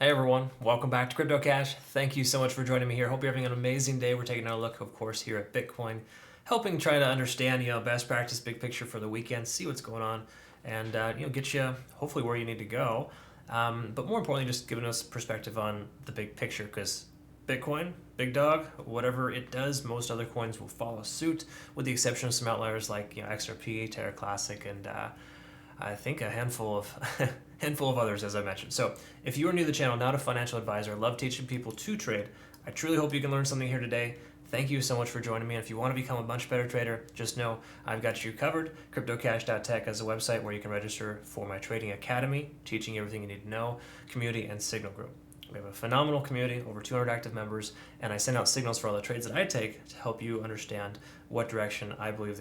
Hey everyone, welcome back to Crypto Cash. Thank you so much for joining me here. Hope you're having an amazing day. We're taking a look, of course, here at Bitcoin, helping try to understand, best practice, big picture for the weekend, see what's going on, and get you hopefully where you need to go. But more importantly, just giving us perspective on the big picture, because Bitcoin, big dog, whatever it does, most other coins will follow suit, with the exception of some outliers like XRP, Terra Classic, and I think a handful of handful of others, as I mentioned. So if you are new to the channel, not a financial advisor, love teaching people to trade, I truly hope you can learn something here today. Thank you so much for joining me. And if you want to become a much better trader, just know I've got you covered. CryptoCash.tech is a website where you can register for my trading academy, teaching you everything you need to know, community, and signal group. We have a phenomenal community, over 200 active members, and I send out signals for all the trades that I take to help you understand what direction I believe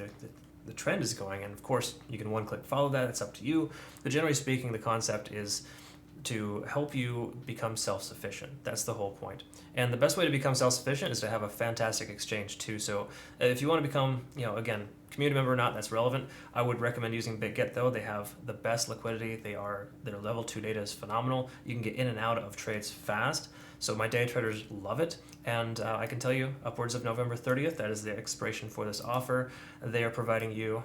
the trend is going. And of course, you can one-click follow that. It's up to you. But generally speaking, the concept is to help you become self-sufficient. That's the whole point. And the best way to become self-sufficient is to have a fantastic exchange too. So if you want to become, again, community member or not, that's relevant. I would recommend using Bitget though. They have the best liquidity. Their level 2 data is phenomenal. You can get in and out of trades fast. So my day traders love it. And I can tell you, upwards of November 30th, that is the expiration for this offer. They are providing you,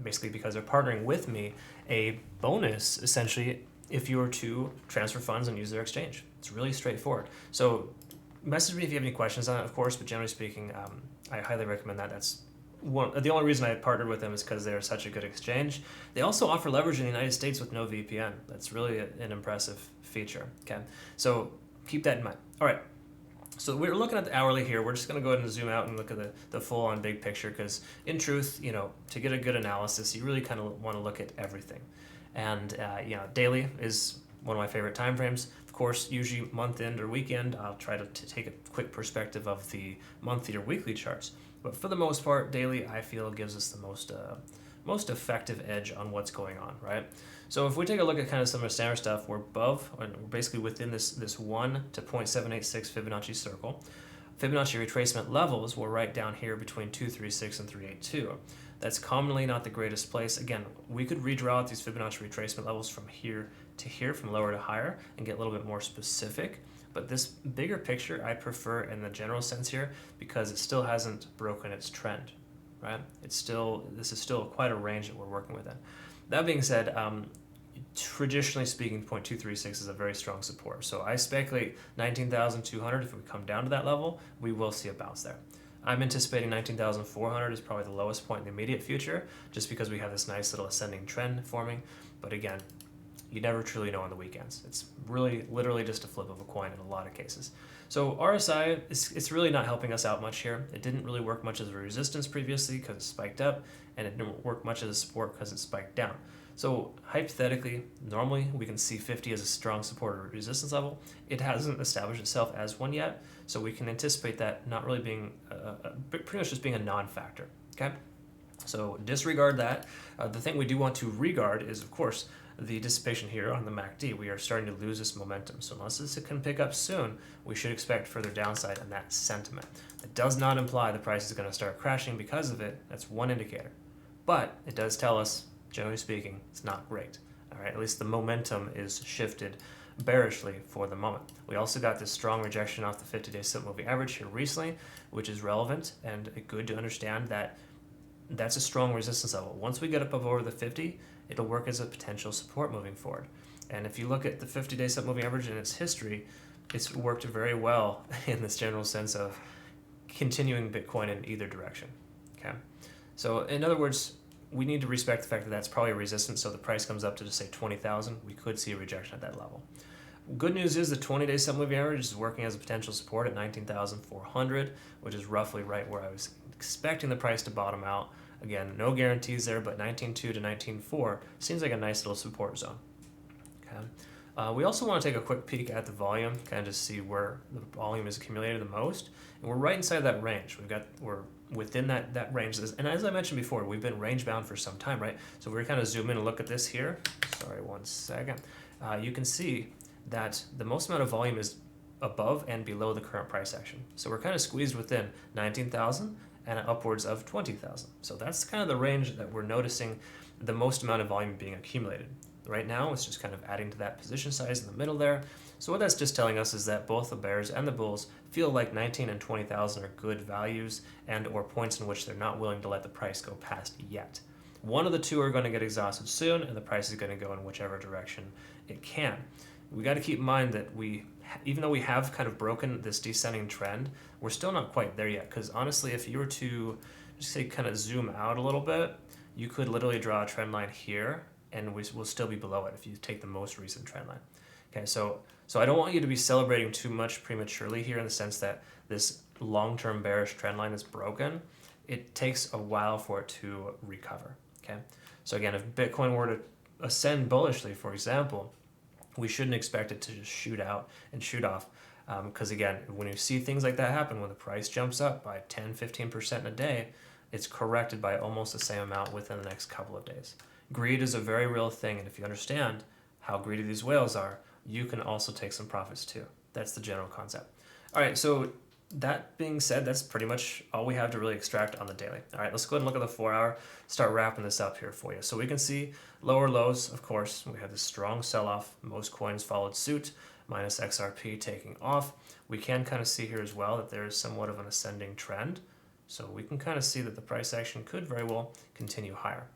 basically because they're partnering with me, a bonus, essentially, if you were to transfer funds and use their exchange. It's really straightforward. So message me if you have any questions on it, of course, but generally speaking, I highly recommend that. That's the only reason I partnered with them is because they're such a good exchange. They also offer leverage in the United States with no VPN. That's really an impressive feature. Okay, so keep that in mind. All right. So we're looking at the hourly here. We're just going to go ahead and zoom out and look at the full-on big picture because, in truth, to get a good analysis, you really kind of want to look at everything. And daily is one of my favorite time frames. Of course, usually month end or weekend, I'll try to take a quick perspective of the monthly or weekly charts. But for the most part, daily I feel gives us the most effective edge on what's going on, right? So if we take a look at kind of some of the standard stuff, we're above, and we're basically within this 1 to 0.786 Fibonacci circle. Fibonacci retracement levels were right down here between 236 and 382. That's commonly not the greatest place. Again, we could redraw out these Fibonacci retracement levels from here to here, from lower to higher, and get a little bit more specific. But this bigger picture I prefer in the general sense here because it still hasn't broken its trend, right? This is still quite a range that we're working within. That being said, traditionally speaking, 0.236 is a very strong support. So I speculate 19,200, if we come down to that level, we will see a bounce there. I'm anticipating 19,400 is probably the lowest point in the immediate future, just because we have this nice little ascending trend forming. But again, you never truly know on the weekends. It's really literally just a flip of a coin in a lot of cases. So RSI, it's really not helping us out much here. It didn't really work much as a resistance previously because it spiked up, and it didn't work much as a support because it spiked down. So hypothetically, normally we can see 50 as a strong support or resistance level. It hasn't established itself as one yet, so we can anticipate that not really being, pretty much just being a non-factor, okay? So disregard that. The thing we do want to regard is, of course, the dissipation here on the MACD. We are starting to lose this momentum. So unless this can pick up soon, we should expect further downside in that sentiment. It does not imply the price is going to start crashing because of it. That's one indicator. But it does tell us, generally speaking, it's not great. All right, at least the momentum is shifted bearishly for the moment. We also got this strong rejection off the 50-day simple moving average here recently, which is relevant and good to understand that that's a strong resistance level. Once we get up over the 50, it'll work as a potential support moving forward. And if you look at the 50-day simple moving average in its history, it's worked very well in this general sense of continuing Bitcoin in either direction. Okay, so in other words, we need to respect the fact that that's probably a resistance. So the price comes up to just say 20,000, we could see a rejection at that level. Good news is the 20-day simple moving average is working as a potential support at 19,400, which is roughly right where I was expecting the price to bottom out. Again, no guarantees there, but 19.2 to 19.4 seems like a nice little support zone. Okay. We also want to take a quick peek at the volume, kind of just see where the volume is accumulated the most. And we're right inside that range. We're within that range. And as I mentioned before, we've been range bound for some time, right? So we're kind of zoom in and look at this here. Sorry, one second. You can see that the most amount of volume is above and below the current price action. So we're kind of squeezed within 19,000 and upwards of 20,000. So that's kind of the range that we're noticing the most amount of volume being accumulated. right now. It's just kind of adding to that position size in the middle there. So what that's just telling us is that both the bears and the bulls feel like 19 and 20,000 are good values and or points in which they're not willing to let the price go past yet. One of the two are going to get exhausted soon, and the price is going to go in whichever direction it can. We got to keep in mind that even though we have kind of broken this descending trend, we're still not quite there yet. Because honestly, if you were to just say kind of zoom out a little bit, you could literally draw a trend line here, and we will still be below it if you take the most recent trend line. Okay, so I don't want you to be celebrating too much prematurely here in the sense that this long-term bearish trend line is broken. It takes a while for it to recover. Okay, so again, if Bitcoin were to ascend bullishly, for example, we shouldn't expect it to just shoot out and shoot off. Because again, when you see things like that happen, when the price jumps up by 10-15% in a day, it's corrected by almost the same amount within the next couple of days. Greed is a very real thing, and if you understand how greedy these whales are, you can also take some profits too. That's the general concept. All right, so that being said, that's pretty much all we have to really extract on the daily. All right, let's go ahead and look at the 4 hour, start wrapping this up here for you. So we can see lower lows, of course. We had this strong sell-off. Most coins followed suit, minus XRP taking off. We can kind of see here as well that there is somewhat of an ascending trend. So we can kind of see that the price action could very well continue higher.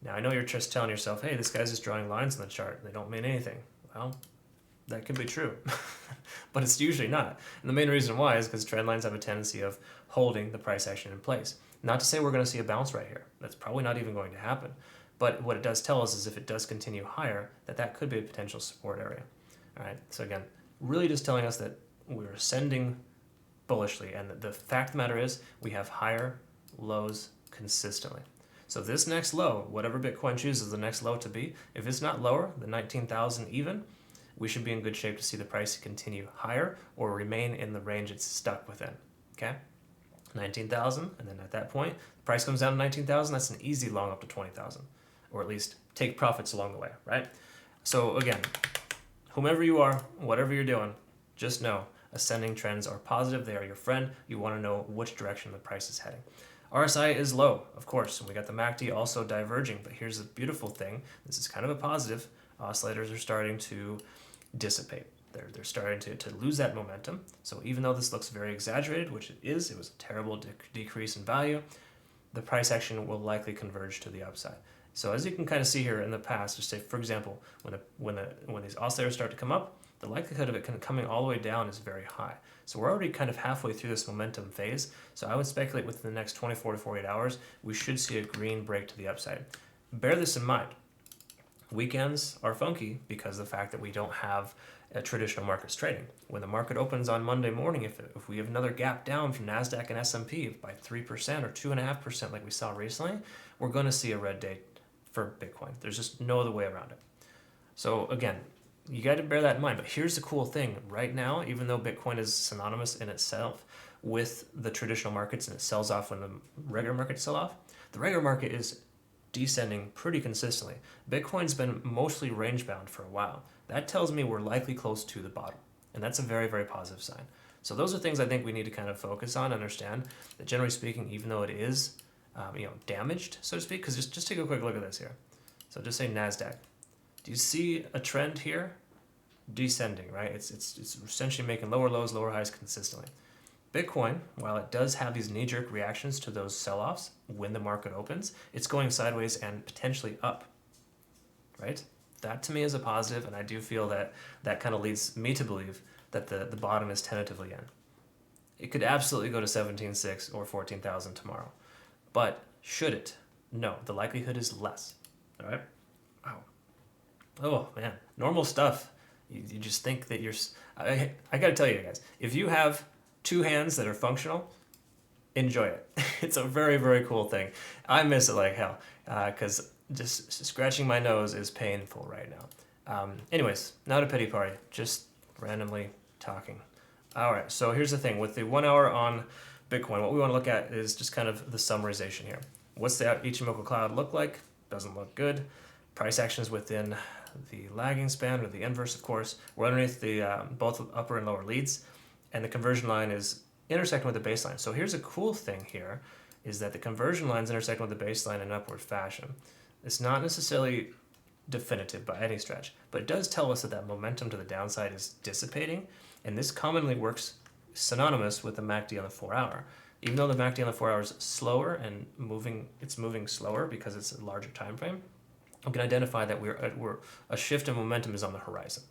Now, I know you're just telling yourself, hey, this guy's just drawing lines on the chart. They don't mean anything. Well, that could be true, but it's usually not. And the main reason why is because trend lines have a tendency of holding the price action in place. Not to say we're going to see a bounce right here. That's probably not even going to happen. But what it does tell us is if it does continue higher, that could be a potential support area. All right, so again, really just telling us that we're ascending bullishly. And the fact of the matter is we have higher lows consistently. So this next low, whatever Bitcoin chooses the next low to be, if it's not lower than 19,000 even, we should be in good shape to see the price continue higher or remain in the range it's stuck within. Okay, 19,000, and then at that point, the price comes down to 19,000. That's an easy long up to 20,000, or at least take profits along the way, right? So again, whomever you are, whatever you're doing, just know ascending trends are positive. They are your friend. You want to know which direction the price is heading. RSI is low, of course, and we got the MACD also diverging, but here's the beautiful thing. This is kind of a positive. Oscillators are starting to dissipate. They're starting to lose that momentum. So even though this looks very exaggerated, which it is, it was a terrible decrease in value, the price action will likely converge to the upside. So as you can kind of see here in the past, just say, for example, when these oscillators start to come up, the likelihood of it kind of coming all the way down is very high. So we're already kind of halfway through this momentum phase. So I would speculate within the next 24 to 48 hours, we should see a green break to the upside. Bear this in mind. Weekends are funky because of the fact that we don't have traditional markets trading. When the market opens on Monday morning, if we have another gap down from NASDAQ and S&P by 3% or 2.5% like we saw recently, we're going to see a red day for Bitcoin. There's just no other way around it. So again, you got to bear that in mind. But here's the cool thing. Right now, even though Bitcoin is synonymous in itself with the traditional markets and it sells off when the regular markets sell off, the regular market is descending pretty consistently. Bitcoin's been mostly range bound for a while. That tells me we're likely close to the bottom. And that's a very, very positive sign. So those are things I think we need to kind of focus on, understand that generally speaking, even though it is damaged, so to speak, because just take a quick look at this here. So just say NASDAQ. Do you see a trend here? Descending, right? It's essentially making lower lows, lower highs consistently. Bitcoin, while it does have these knee-jerk reactions to those sell-offs when the market opens, it's going sideways and potentially up, right? That to me is a positive, and I do feel that kind of leads me to believe that the bottom is tentatively in. It could absolutely go to 17.6 or 14,000 tomorrow, but should it? No, the likelihood is less, all right? Wow. Oh, man, normal stuff. You just think that you're... I got to tell you guys, if you have two hands that are functional, enjoy it. It's a very, very cool thing. I miss it like hell because just scratching my nose is painful right now. Anyways, not a pity party, just randomly talking. All right, so here's the thing. With the 1 hour on Bitcoin, what we want to look at is just kind of the summarization here. What's the Ichimoku cloud look like? Doesn't look good. Price actions within the lagging span, or the inverse, of course. We're underneath the both upper and lower leads, and the conversion line is intersecting with the baseline. So here's a cool thing here, is that the conversion line's intersecting with the baseline in an upward fashion. It's not necessarily definitive by any stretch, but it does tell us that that momentum to the downside is dissipating, and this commonly works synonymous with the MACD on the 4-hour. Even though the MACD on the 4-hour is slower and it's moving slower because it's a larger time frame, we can identify that a shift in momentum is on the horizon.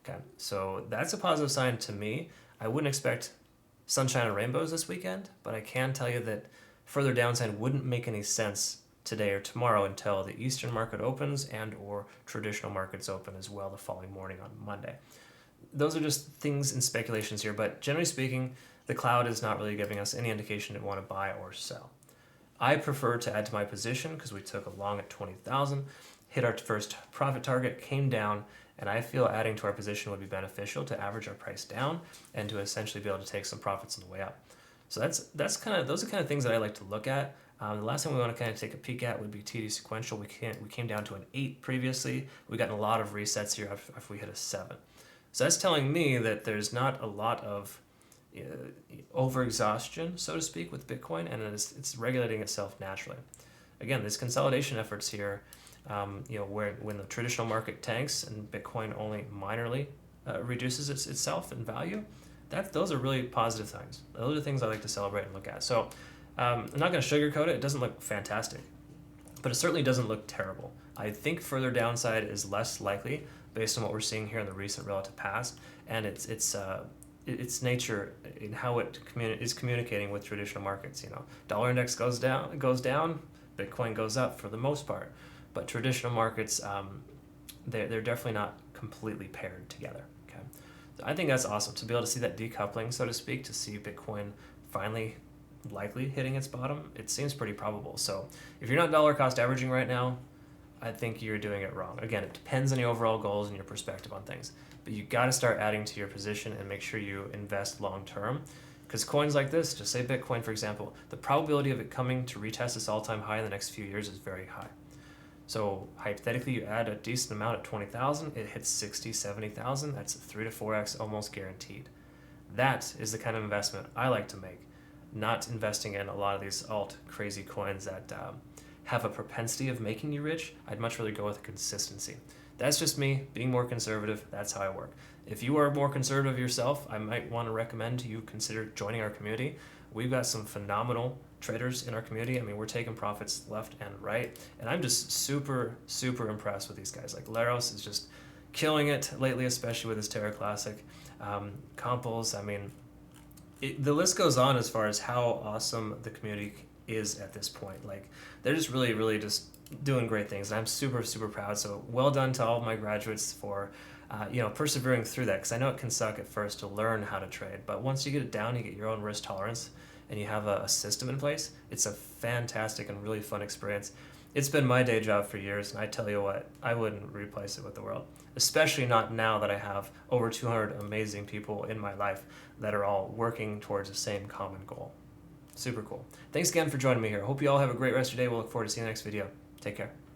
Okay, so that's a positive sign to me. I wouldn't expect sunshine and rainbows this weekend, but I can tell you that further downside wouldn't make any sense today or tomorrow until the Eastern market opens and or traditional markets open as well the following morning on Monday. Those are just things and speculations here, but generally speaking, the cloud is not really giving us any indication to want to buy or sell. I prefer to add to my position because we took a long at 20,000, hit our first profit target, came down, and I feel adding to our position would be beneficial to average our price down and to essentially be able to take some profits on the way up. So those are kind of things that I like to look at. The last thing we want to kind of take a peek at would be TD sequential. We came down to an 8 previously. We got a lot of resets here after we hit a 7. So that's telling me that there's not a lot of over-exhaustion, so to speak, with Bitcoin, and it's regulating itself naturally. Again, these consolidation efforts here, when the traditional market tanks and Bitcoin only minorly reduces itself in value, those are really positive signs. Those are things I like to celebrate and look at. So I'm not going to sugarcoat it. It doesn't look fantastic, but it certainly doesn't look terrible. I think further downside is less likely based on what we're seeing here in the recent relative past, and its nature in how it is communicating with traditional markets. Dollar index goes down, Bitcoin goes up for the most part, but traditional markets, they're definitely not completely paired together. Okay, so I think that's awesome to be able to see that decoupling, so to speak, to see Bitcoin finally likely hitting its bottom. It seems pretty probable. So if you're not dollar cost averaging right now, I think you're doing it wrong. Again, it depends on your overall goals and your perspective on things, but you got to start adding to your position and make sure you invest long term, because coins like this, just say Bitcoin for example, the probability of it coming to retest this all-time high in the next few years is very high. So hypothetically, you add a decent amount at 20,000, it hits 60, 70,000, that's 3 to 4x almost guaranteed. That is the kind of investment I like to make, not investing in a lot of these crazy coins that have a propensity of making you rich. I'd much rather go with consistency. That's just me being more conservative. That's how I work. If you are more conservative yourself, I might want to recommend you consider joining our community. We've got some phenomenal traders in our community. I mean, we're taking profits left and right, and I'm just super, super impressed with these guys. Like Laros is just killing it lately, especially with his Terra Classic. Compos, I mean, the list goes on as far as how awesome the community is at this point. Like, they're just really, really just doing great things, and I'm super, super proud. So well done to all of my graduates for persevering through that, because I know it can suck at first to learn how to trade, but once you get it down, you get your own risk tolerance, and you have a system in place, it's a fantastic and really fun experience. It's been my day job for years, and I tell you what, I wouldn't replace it with the world, especially not now that I have over 200 amazing people in my life that are all working towards the same common goal. Super cool. Thanks again for joining me here. Hope you all have a great rest of your day. We'll look forward to seeing you in the next video. Take care.